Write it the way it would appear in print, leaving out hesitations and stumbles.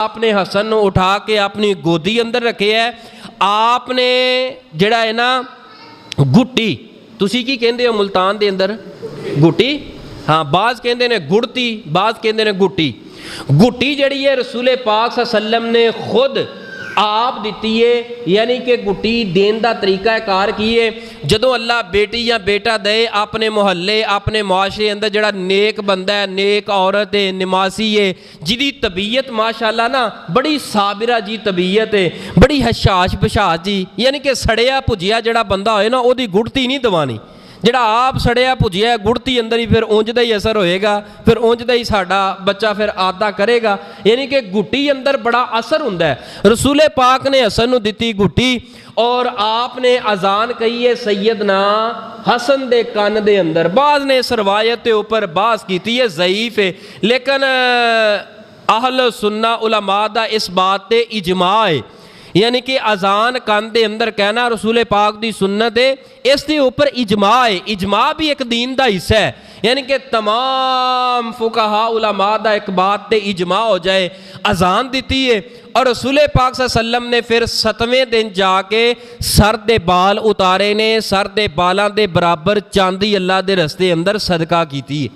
आपने हसन उठा के अपनी गोदी अंदर रखे है। आपने जिहड़ा है ना गुट्टी, तुसी की कहंदे हो मुल्तान दे अंदर गुट्टी, हाँ बाज कहंदे ने गुड़ती, बाज कहंदे ने गुट्टी। गुट्टी जिहड़ी है रसूले पाक सल्लम ने खुद आप दी है, यानी कि गुट्टी देन का तरीका कार की है। जदों अल्लाह बेटी या बेटा दे अपने मुहल्ले अपने मुआशरे अंदर जड़ा नेक बंदा है, नेक औरत है, नमाजी है, जिदी तबीयत माशाअल्लाह ना बड़ी साबिरा जी तबीयत है, बड़ी हशाश बशाश जी, यानी कि सड़िया भुजिया जड़ा बंदा होए ना ओदी गुड़ती नहीं दवानी। जिहड़ा आप सड़िया भुजिया गुड़ती अंदर ही फिर उंज दा ही असर होएगा, फिर उंज दा ही साडा बच्चा फिर आदा करेगा। यानी कि गुट्टी अंदर बड़ा असर हुंदा है। रसूले पाक ने हसन नूं दित्ती गुट्टी और आपने अजान कही है सैयदना हसन दे कान दे अंदर। बाज़ ने इस रवायत के उपर बहस की है, ज़ईफ़ है, लेकिन अहल सुन्ना उलमा दा इस बात ते इजमा है, यानी कि अजान कान दे अंदर कहना रसूले पाक दी सुन्नत है, इसके ऊपर इजमा है। इजमा भी एक दीन का हिस्सा है, यानी कि तमाम फुकाहा उलमा दा एक बात ते इजमा हो जाए। अजान दी है और रसूले पाक सल्लम ने फिर 7वें दिन जाके सर दे बाल उतारे ने, सर दे बालों के बराबर चांदी अल्लाह के रस्ते अंदर सदका की।